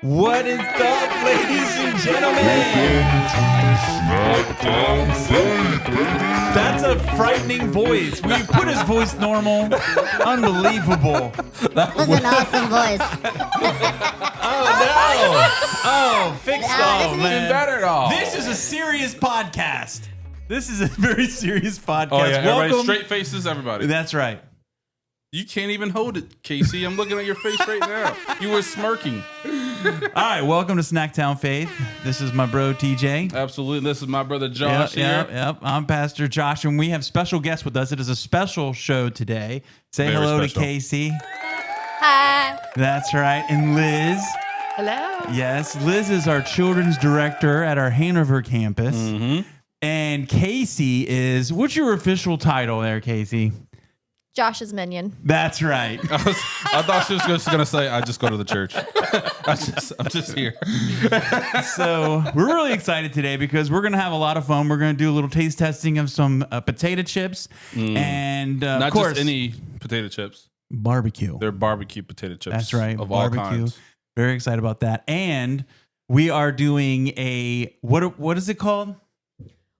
What is up, ladies and gentlemen? That's a frightening voice. We put his voice normal. Unbelievable. That was an awesome voice. Oh, no. Oh, fix off, man. Better at all. This is a serious podcast. This is a very serious podcast. Oh, yeah. Everybody, Welcome. straight faces, everybody. That's right. You can't even hold it, Kaycee. I'm looking at your face right now. You were smirking. All right, welcome to Snacktown Faith. This is my bro, TJ. Absolutely. This is my brother Josh here. Yep. I'm Pastor Josh, and we have special guests with us. It is a special show today. Say Very hello special. to Kaycee. Hi. That's right. And Liz. Hello. Yes, Liz is our children's director at our Hanover campus. Mm-hmm. And Kaycee is, what's your official title there, Kaycee? Josh's minion. That's right. I thought she was just going to say, I just go to the church. I'm just here. So we're really excited today because we're going to have a lot of fun. We're going to do a little taste testing of some potato chips. And Not of course, just any potato chips. barbecue. They're barbecue potato chips. That's right. Of Barbecue. all kinds. Very excited about that. And we are doing a, what is it called?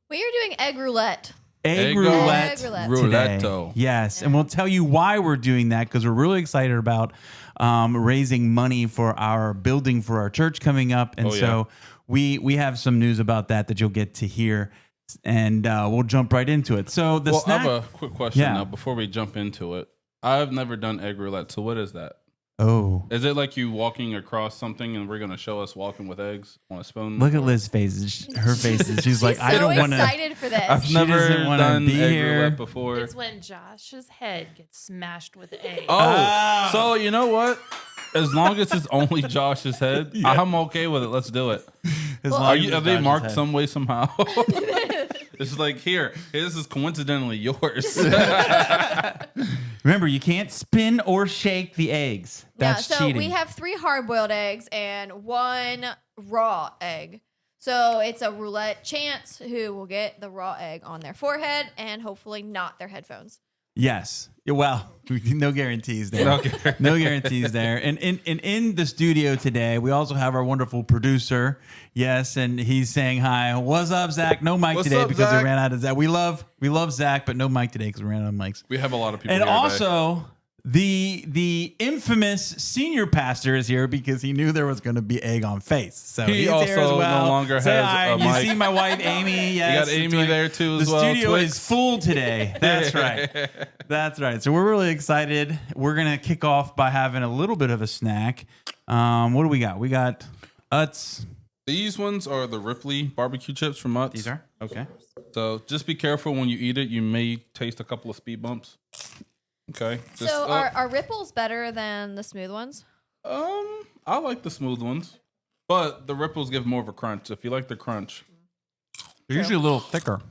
We are doing egg roulette. Egg Egg roulette, roulette. today. Rouletto. Yes, and we'll tell you why we're doing that because we're really excited about raising money for our building for our church coming up, and so we have some news about that you'll get to hear, and we'll jump right into it. So the snack. I have a quick question Yeah. now before we jump into it. I've never done egg roulette, so what is that? Oh, Is it like you walking across something and we're going to show us walking with eggs on a spoon? look at Liz's face. Her face is. She's like, She's I so don't want to. excited for this. I've She never doesn't wanna done be egg here. roulette before. It's when Josh's head gets smashed with egg. Oh, so you know what? As long as it's only Josh's head, I'm okay with it. Let's do it. As long Are as they Josh's marked head. some way somehow? It's like here. This is coincidentally yours. Remember, you can't spin or shake the eggs. That's so cheating. we have 3 hard-boiled eggs and 1 raw egg. So it's a roulette chance who will get the raw egg on their forehead and hopefully not their headphones. Yes. Well, no guarantees there. Okay. No guarantees there. And in the studio today, we also have our wonderful producer. Yes, and he's saying hi. What's up, Zach? No mic What's today up, because Zach? we ran out of Zach. We love Zach, but no mic today because we ran out of mics. We have a lot of people And here today. also, the infamous senior pastor is here because he knew there was going to be egg on face. So He he's also here as well. no longer Say has hi. a You mic. see my wife Amy. Yes, You got Amy it's right. there too as the well. studio Twix. is full today. That's right. That's right. So we're really excited. We're gonna kick off by having a little bit of a snack. What do we got? We got Utz. These ones are the Ripley barbecue chips from Utz. These are okay. So just be careful when you eat it. You may taste a couple of speed bumps. Okay. Just, So are ripples better than the smooth ones? I like the smooth ones, but the ripples give more of a crunch. If you like the crunch, They're usually a little thicker.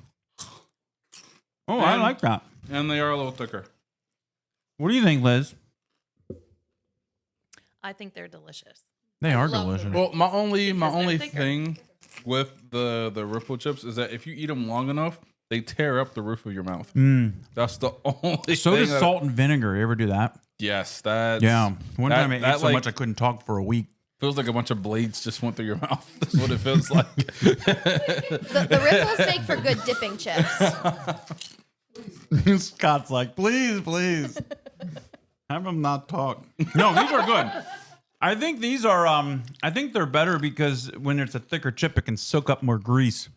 Oh, I And- like that. and they are a little thicker. What do you think, Liz? I think they're delicious. They are love delicious. them. Well, my only they're thicker. thing with the ripple chips is that if you eat them long enough, they tear up the roof of your mouth. That's the only. So thing does that- salt and vinegar. You ever do that? Yes, that. Yeah. One time I ate that, so like, much I couldn't talk for a week. feels like a bunch of blades just went through your mouth. That's what it feels like. The ripples make for good dipping chips. Scott's like, please. Have him not talk. No, these are good. I think these are I think they're better because when it's a thicker chip, it can soak up more grease.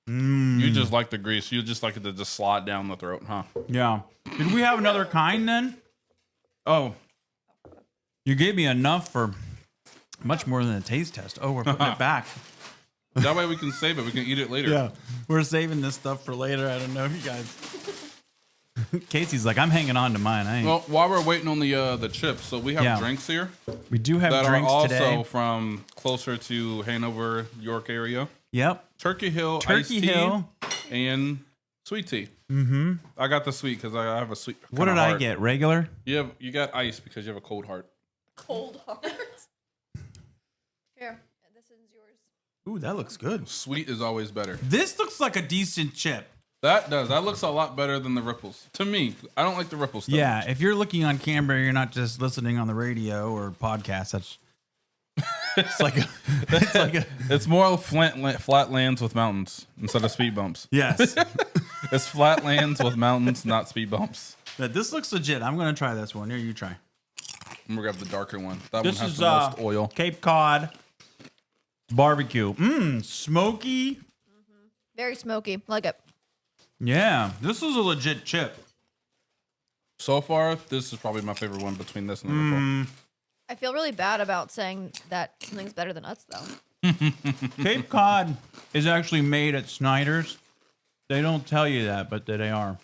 You just like the grease. You just like it to just slide down the throat, huh? Yeah. Did we have another kind then? Oh. You gave me enough for much more than a taste test. Oh, we're putting it back. That way we can save it. We can eat it later. Yeah. We're saving this stuff for later. I don't know if you guys. Casey's like, I'm hanging on to mine. I ain't. Well, while we're waiting on the chips, so we have Yeah. drinks here We do have that drinks are also today. from closer to Hanover, York area. Yep. Turkey Hill iced Turkey tea Hill. and sweet tea. Mm-hmm. I got the sweet because I have a sweet. What did I get? Regular? You got ice because you have a cold heart. Cold heart. Here, this is yours. Ooh, that looks good. Sweet is always better. This looks like a decent chip. That does. That looks a lot better than the ripples. To me, I don't like the ripple stuff. Yeah, if you're looking on camera, you're not just listening on the radio or podcast. That's It's more flat lands with mountains instead of speed bumps. Yes. It's flat lands with mountains, not speed bumps. This looks legit. I'm gonna try this one. Here, you try. I'm gonna grab the darker one. That This one has is the most oil. Cape Cod barbecue. Smoky. Very smoky. Like it. Yeah, this is a legit chip. So far, this is probably my favorite one between this and the Ripple. I feel really bad about saying that something's better than us, though. Cape Cod is actually made at Snyder's. They don't tell you that, but they are.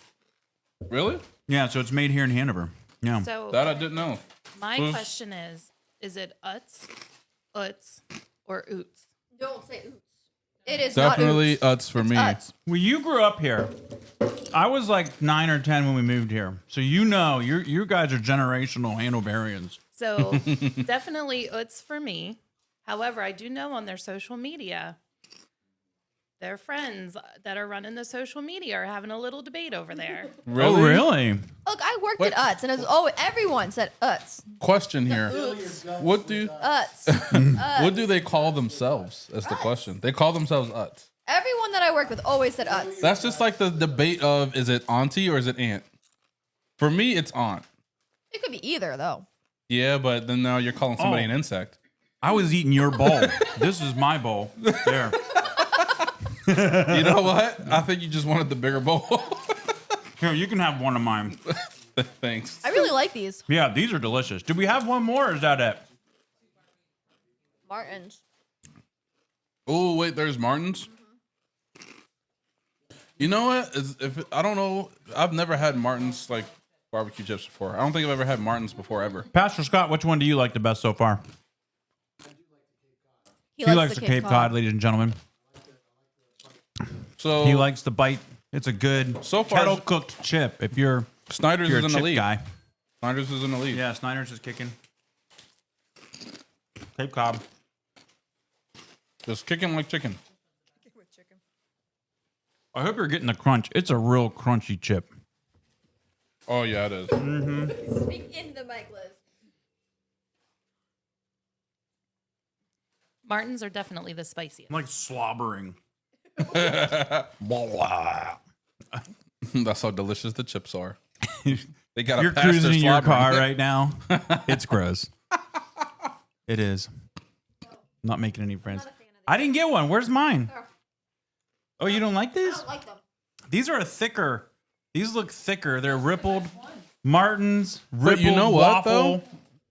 Really? Yeah, so it's made here in Hanover. Yeah. So That I didn't know. my question is it Utz, or Oots? Don't say oops. It is Definitely not oops. Utz for me. Utz. Well, you grew up here. I was like 9 or 10 when we moved here. So you guys are generational Hanoverians. So definitely Utz for me. However, I do know on their social media, their friends that are running the social media are having a little debate over there. Really? Oh, really? Look, I worked What? at Utz, and everyone said Utz. Question here. Oops. What do Utz. what do they call themselves? That's the question. They call themselves Utz. Everyone that I worked with always said Utz. That's just like the debate of is it auntie or is it aunt? For me, it's aunt. It could be either, though. Yeah, but then now you're calling somebody an insect. I was eating your bowl. This is my bowl. There. You know what? I think you just wanted the bigger bowl. Here, you can have one of mine. Thanks. I really like these. Yeah, these are delicious. Do we have one more or is that it? Martins. Oh, wait, there's Martin's. You know what? I don't know. I've never had Martin's like barbecue chips before. I don't think I've ever had Martin's before ever. Pastor Scott, which one do you like the best so far? He likes the Cape Cod, ladies and gentlemen. So He likes the bite. It's a good So far- kettle cooked chip. If you're Snyder's a is in the chip lead. guy. Snyder's is in the lead. Yeah, Snyder's is kicking. Cape Cod. Just kicking like chicken. I hope you're getting the crunch. It's a real crunchy chip. Oh yeah, it is. Speak in the mic, Liz. Martins are definitely the spiciest. I'm like slobbering. That's how delicious the chips are. They got. You're cruising in your car right now. It's gross. It is. Not making any friends. I didn't get one. Where's mine? Oh, you don't like I these? don't like them. These are thicker. These look thicker. They're rippled. Martin's rippled But you know what, waffle. though?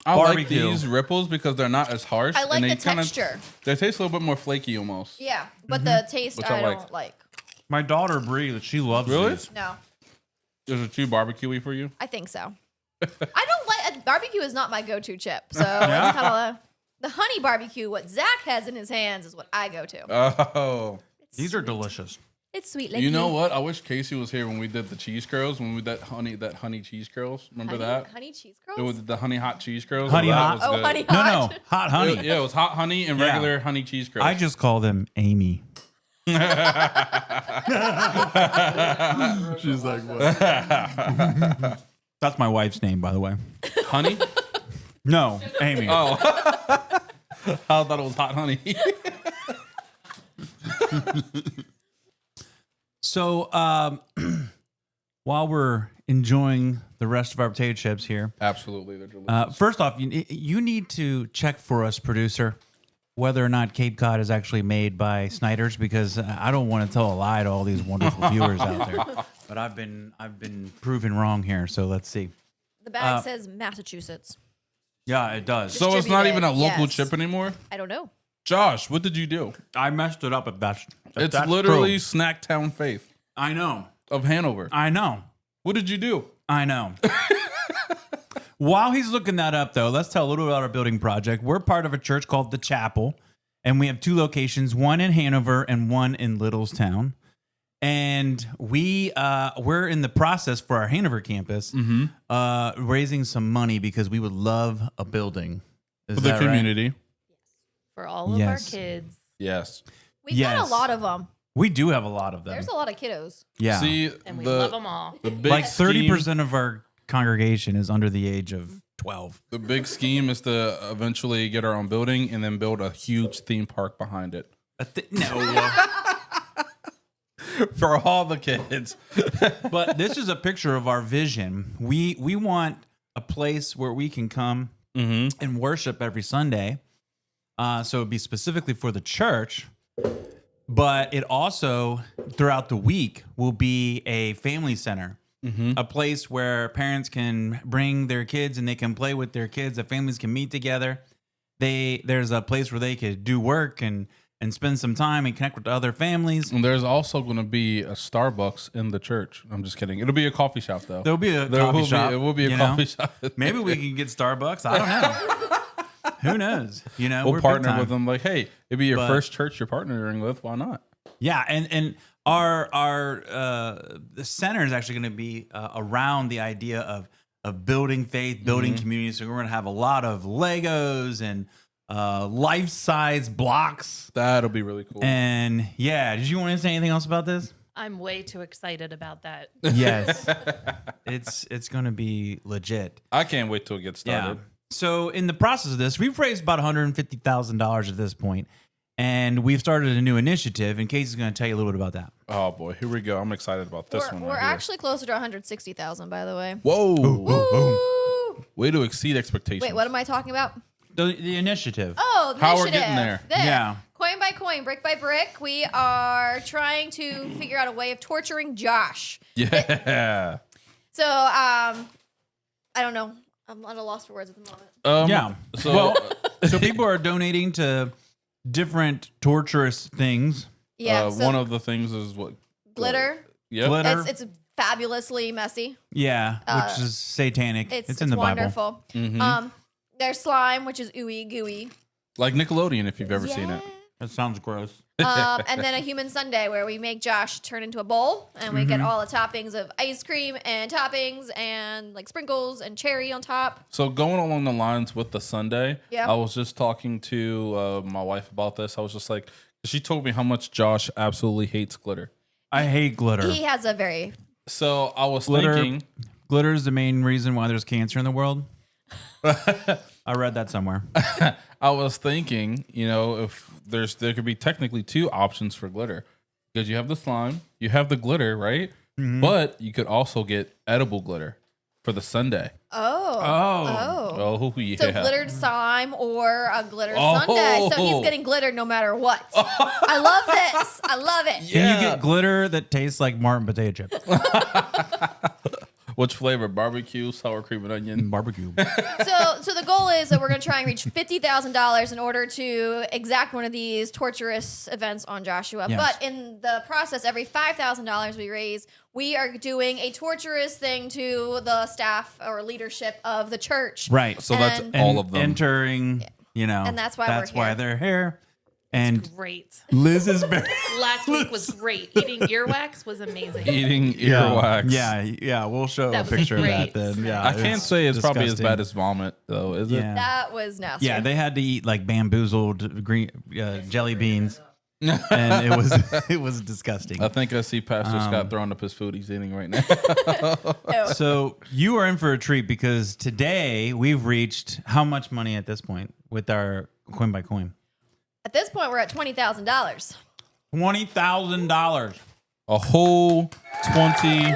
I barbecue. like these ripples because they're not as harsh. I like and the they kinda- texture. They taste a little bit more flaky almost. Yeah, but the taste Which I I like. don't like. My daughter Bree, she loves Really? these. No, Is it too barbecuey for you? I think so. I don't like barbecue. Is not my go-to chip. So it's kind of the honey barbecue. What Zach has in his hands is what I go to. Oh. These are delicious. It's sweet. Like You know what? I wish Kaycee was here when we did the cheese curls. When we did that honey cheese curls. Remember that? Honey cheese It curls. was the honey hot cheese curls. Honey That hot? was Oh, good. honey No, hot. no, hot honey. Yeah, it was hot honey and Yeah. regular honey cheese curls. I just call them Amy. She's like, what? That's my wife's name, by the way. honey. No, Amy. Oh, I thought it was hot honey. So, while we're enjoying the rest of our potato chips here, Absolutely, they're delicious. first off, you need to check for us, producer, whether or not Cape Cod is actually made by Snyder's, because I don't want to tell a lie to all these wonderful viewers out there. But I've been proven wrong here, so let's see. The bag says Massachusetts. Yeah, it does. So it's not even a distributed, local yes. chip anymore. I don't know. Josh, what did you do? I messed it up at best. It's That's literally true. Snacktown Faith I know. of Hanover. I know. What did you do? I know. While he's looking that up, though, let's tell a little about our building project. We're part of a church called The Chapel, and we have 2 locations, one in Hanover and one in Littlestown. And we're in the process for our Hanover campus raising some money because we would love a building. Is For the that right? community. For all of Yes. our kids. Yes. We got Yes. a lot of them. We do have a lot of them. There's a lot of kiddos. Yeah. See, And we love them all. the big Like scheme- 30% of our congregation is under the age of 12. The big scheme is to eventually get our own building and then build a huge theme park behind it No. for all the kids. But this is a picture of our vision. We want a place where we can come and worship every Sunday. So it'd be specifically for the church, but it also throughout the week will be a family center, a place where parents can bring their kids and they can play with their kids. The families can meet together. There's a place where they could do work and spend some time and connect with other families. And there's also going to be a Starbucks in the church. I'm just kidding. It'll be a coffee shop, though. There'll be a coffee shop. It will be a you know? coffee shop. Maybe we can get Starbucks. I don't know. Who knows? You know, We'll we're big partner time. with them. Like, hey, it'd be your But- first church you're partnering with. Why not? Yeah, and our the center is actually going to be around the idea of building faith, building community. So we're going to have a lot of Legos and life-size blocks. That'll be really cool. And yeah, did you want to say anything else about this? I'm way too excited about that. Yes, it's going to be legit. I can't wait till it gets Yeah. started. So in the process of this, we've raised about $150,000 at this point, and we've started a new initiative. And Kaycee's going to tell you a little bit about that. Oh boy, here we go. I'm excited about this one. We're right here. actually closer to 160,000, by the way. Whoa! Woo! Way to exceed expectations. Wait, what am I talking about? The initiative. Oh, the How we're initiative. getting there. Yeah. Coin by coin, brick by brick, we are trying to figure out a way of torturing Josh. Yeah. So, I don't know. I'm at a loss for words at the moment. Yeah. So, So people are donating to different torturous things. Yeah. So one of the things is what glitter. Yep. Glitter. It's fabulously messy. Yeah, which is satanic. It's in the wonderful. Mm-hmm. There's slime, which is ooey gooey. Like Nickelodeon, if you've ever seen it. Bible. That sounds gross. And then a human sundae where we make Josh turn into a bowl and we get all the toppings of ice cream and toppings and like sprinkles and cherry on top. So going along the lines with the Sunday, Yeah. I was just talking to my wife about this. I was just like, she told me how much Josh absolutely hates glitter. I hate glitter. He has a very So I was Glitter. thinking, Glitter is the main reason why there's cancer in the world. I read that somewhere. I was thinking, if there could be technically two options for glitter, because you have the slime, you have the glitter, right? But you could also get edible glitter for the Sunday. Oh yeah. So glittered slime or a glitter Oh. sundae. So he's getting glitter no matter what. I love this. I love it. Can you get glitter that tastes like Martin potato chips? Which flavor? Barbecue, sour cream, and onion. Barbecue. So the goal is that we're going to try and reach $50,000 in order to exact one of these torturous events on Joshua. Yes. But in the process, every $5,000 we raise, we are doing a torturous thing to the staff or leadership of the church. Right. So that's And- all of them. Entering, And that's why we're here. they're here. And Great. Liz is very Last week was great. Eating earwax was amazing. Eating earwax. Yeah, we'll show That a was picture of great. that then. Yeah. I can't say it's probably as disgusting. bad as vomit, though, is it? Yeah. That was nasty. Yeah, they had to eat like bamboozled green jelly beans, and it was disgusting. I think I see Pastor Scott throwing up his food he's eating right now. Ew. So you are in for a treat because today we've reached how much money at this point with our coin by coin? At this point, we're at $20,000. $20,000. A whole 20. Jeez,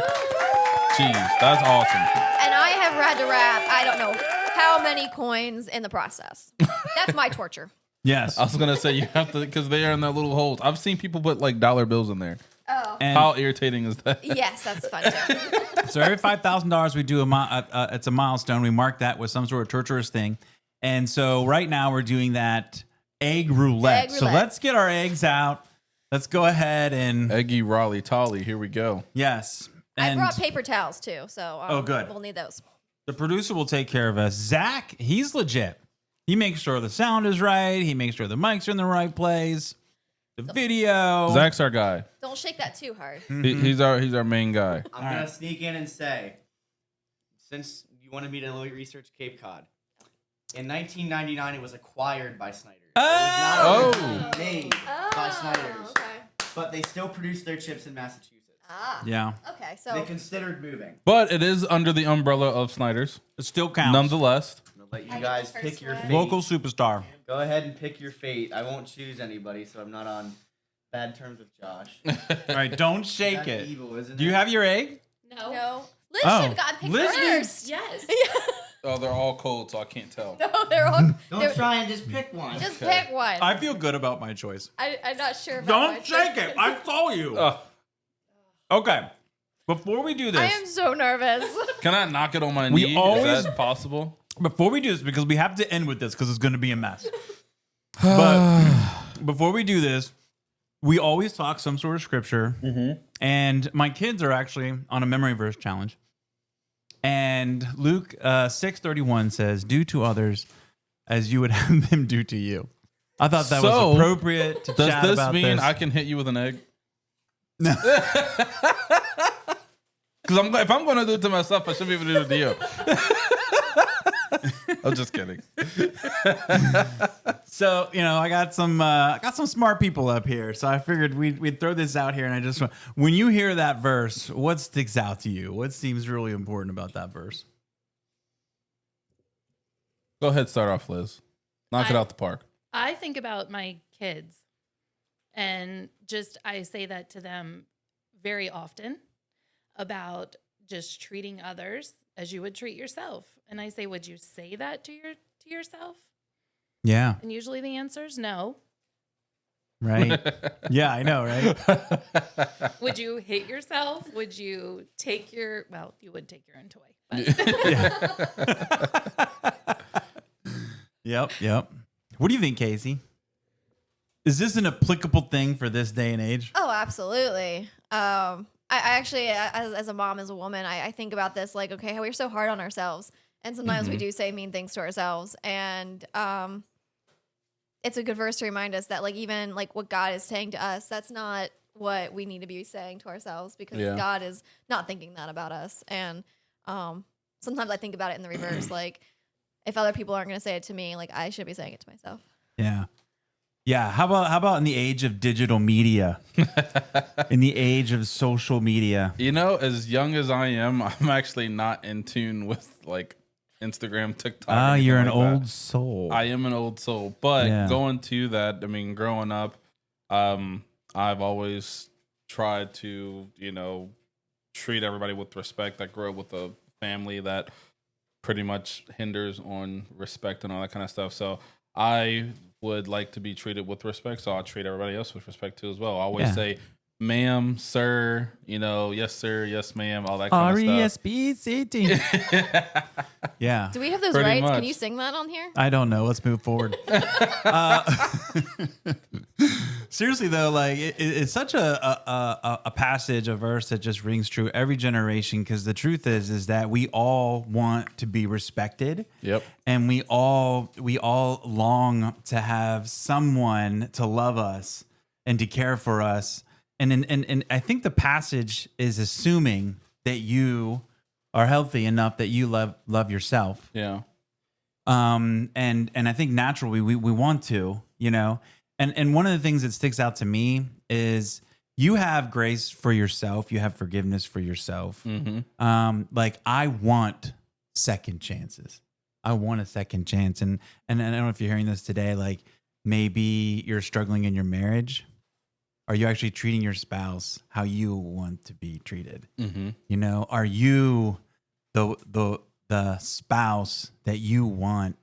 that's awesome. And I have had to wrap, I don't know how many coins in the process. That's my torture. Yes. I was going to say you have to, because they are in their little holes. I've seen people put like dollar bills in there. Oh. And How irritating is that? Yes, that's fun too. so every $5,000 we do it's a milestone. We mark that with some sort of torturous thing. And so right now we're doing that egg roulette. Egg So roulette. let's get our eggs out. Let's go ahead and Eggy Raleigh Tolly, here we go. yes. I And brought paper towels too, so Oh, good. we'll need those. the producer will take care of us. Zach, he's legit. He makes sure the sound is right. He makes sure the mics are in the right place. The video. Zach's our guy. Don't shake that too hard. He's our main guy. I'm going to sneak in and say, since you wanted me to research Cape Cod, in 1999 it was acquired by Snyder's. It was not originally made by Snyder's, okay. but they still produce their chips in Massachusetts. Ah, Yeah. okay. Okay, so They considered moving. But it is under the umbrella of Snyder's. It still counts. Nonetheless. I'm gonna let I you get guys the pick first your one. fate. Local superstar. Go ahead and pick your fate. I won't choose anybody, so I'm not on bad terms with Josh. All right, don't shake That's it. evil, isn't Do you it? have your egg? no. Liz Oh, should have got picked Liz first. Yes. Oh, they're all cold, so I can't tell. No, they're all. Don't try and just pick one. Just Okay. pick one. I feel good about my choice. I'm not sure. About Don't my shake choice. it. I saw you. Ugh. Okay. Before we do I this, am so nervous. Can I knock it on my We knee? always- Is that possible? before we do this, because we have to end with this because it's going to be a mess. But before we do this, we always talk some sort of scripture. And my kids are actually on a memory verse challenge. And Luke 6:31 says, "Do to others as you would have them do to you." I thought that So, was appropriate to Does chat this about mean this. I can hit you with an egg? No. Because if I'm going to do it to myself, I should be able to do it to you. I'm just kidding. So, I got some smart people up here. So I figured we'd throw this out here. And I just want, when you hear that verse, what sticks out to you? What seems really important about that verse? Go ahead, start off, Liz. Knock it I- out the park. I think about my kids and I say that to them very often about just treating others as you would treat yourself. And I say, would you say that to yourself? Yeah. And usually the answer is no. Right. Yeah, I know, right? Would you hit yourself? Would you take you would take your own toy. But Yep. What do you think, Kaycee? Is this an applicable thing for this day and age? Oh, absolutely. I actually, as a mom, as a woman, I think about this like, okay, we're so hard on ourselves. And sometimes we do say mean things to ourselves. And it's a good verse to remind us that, like, even like what God is saying to us, that's not what we need to be saying to ourselves, because God is not thinking that about us. And sometimes I think about it in the reverse. Like, if other people aren't going to say it to me, like, I should be saying it to myself. Yeah. Yeah. How about in the age of digital media? In the age of social media? As young as I am, I'm actually not in tune with like Instagram, TikTok. Ah, anything you're an like old that. soul. I am an old soul. But Yeah. going to that, I mean, growing up, I've always tried to, treat everybody with respect. I grew up with a family that pretty much hinders on respect and all that kind of stuff. So I would like to be treated with respect. So I'll treat everybody else with respect too as well. I always say, ma'am, sir, yes, sir, yes, ma'am, all that kind of stuff. R-E-S-P-C-T. Yeah. Do we have those Pretty rights? much. Can you sing that on here? I don't know. Let's move forward. Seriously though, like it's such a passage, a verse that just rings true every generation. Because the truth is that we all want to be respected. Yep. And we all long to have someone to love us and to care for us. And I think the passage is assuming that you are healthy enough that you love yourself. Yeah. And I think naturally we want to, and one of the things that sticks out to me is you have grace for yourself. You have forgiveness for yourself. Like, I want second chances. I want a second chance. And I don't know if you're hearing this today, like maybe you're struggling in your marriage. Are you actually treating your spouse how you want to be treated? Are you the spouse that you want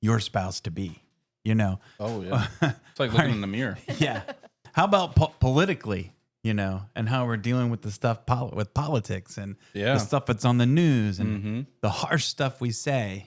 your spouse to be? Oh, yeah. It's like looking in the mirror. Yeah. How about politically, and how we're dealing with the stuff with politics and the stuff that's on the news and the harsh stuff we say,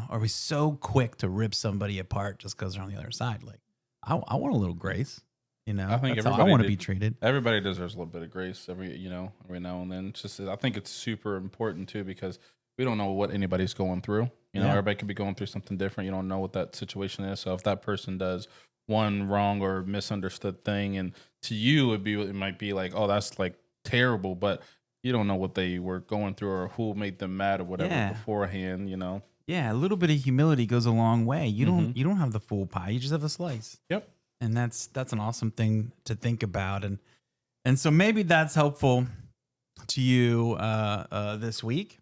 are we so quick to rip somebody apart just because they're on the other side? Like, I want a little grace. I think that's how I want to be treated. Everybody deserves a little bit of grace every now and then. It's just, I think it's super important too, because we don't know what anybody's going through. Everybody could be going through something different. You don't know what that situation is. So if that person does one wrong or misunderstood thing, and to you it might be like, oh, that's like terrible, but you don't know what they were going through or who made them mad or whatever beforehand. Yeah, a little bit of humility goes a long way. You don't have the full pie. You just have a slice. Yep. And that's an awesome thing to think about. And so maybe that's helpful to you this week.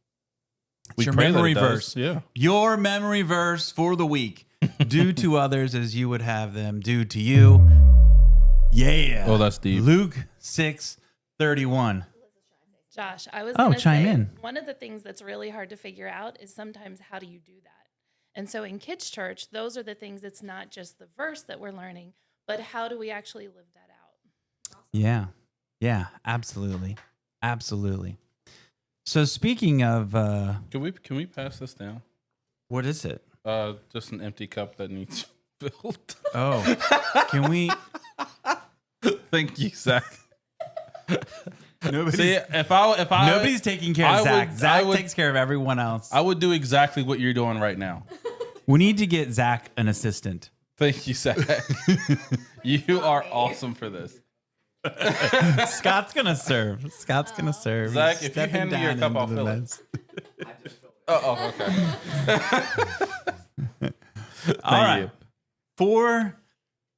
It's We your pray that memory it does. verse. Yeah. Your memory verse for the week. Do to others as you would have them do to you. Yeah. Oh, that's deep. Luke 6:31. Josh, I was Oh, gonna chime say, in. one of the things that's really hard to figure out is sometimes how do you do that? And so in kids' church, those are the things. It's not just the verse that we're learning, but how do we actually live that out? Yeah. Yeah, absolutely. Absolutely. So speaking of Can we pass this down? what is it? Just an empty cup that needs filled. Oh. Can we Thank you, Zach. nobody's, See, if I nobody's taking care I of Zach. would- Zach I would- takes care of everyone else. I would do exactly what you're doing right now. We need to get Zach an assistant. Thank you, Zach. You are awesome for this. Scott's gonna serve. Scott's gonna serve. Zach, He's if you stepping hand me your down cup, into I'll the fill it. mess. I just filled it. Okay. All right. you. For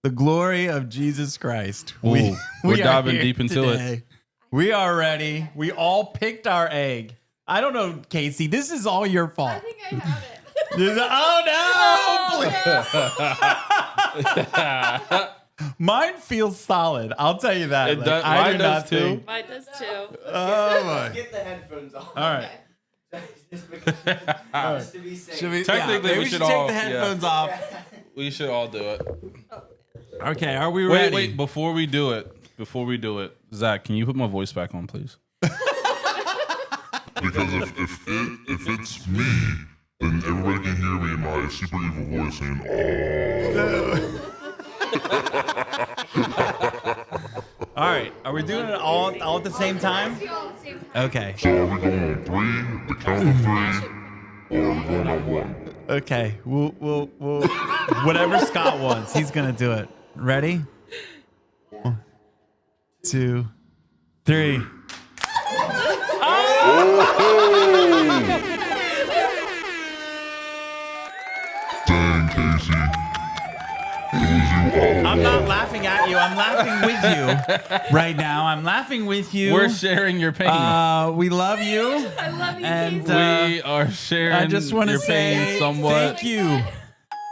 the glory of Jesus Christ, Ooh, we're are diving here deep into it. today. We are ready. We all picked our egg. I don't know, Kaycee. This is all your fault. I think I have it. Oh no! Mine feels solid. I'll tell you that. It Like, does- I mine do does not too. think. Mine does too. Oh my! Get the headphones off. All right. Just to be safe. Should we, Technically, maybe we should take all- the yeah. headphones off. We should all do it. Okay, are we ready? Wait, before we do it, Zach, can you put my voice back on, please? Because if it's me, then everybody can hear me in my super evil voice saying, All right, are we doing it all at the same time? Okay. so are we going on three, the count of three, or are we going on one? Okay, we'll whatever Scott wants, he's gonna do it. Ready? 1, 2, 3. Dang, Kaycee. It was you all I'm not along. laughing at you. I'm laughing with you right now. I'm laughing with you. We're sharing your pain. We love you. I love you, And Casey. We are sharing I just want to your say pain somewhat. thank you.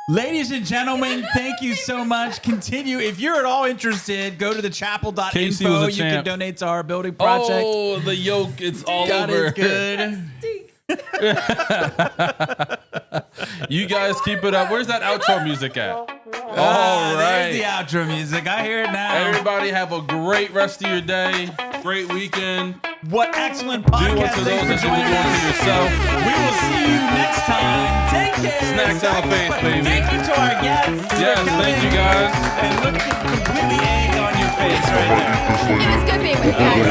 Ladies and gentlemen, thank you so much. Continue. If you're at all interested, go to the chapel.info. Kaycee was a You can champ. donate to our building project. Oh, the yolk, it's all God over. is good. You guys keep it up. Where's that outro music at? All There's the right. outro music. I hear it now. Everybody have a great rest of your day. Great weekend. What excellent Do podcast. unto Thanks those for as you would joining do unto us. yourself. We will see you next time. Take care. Snacks on the face, baby. Thank you to our guests. for Yes, coming thank you guys. And look completely egg on your face right there. It was good being with you guys.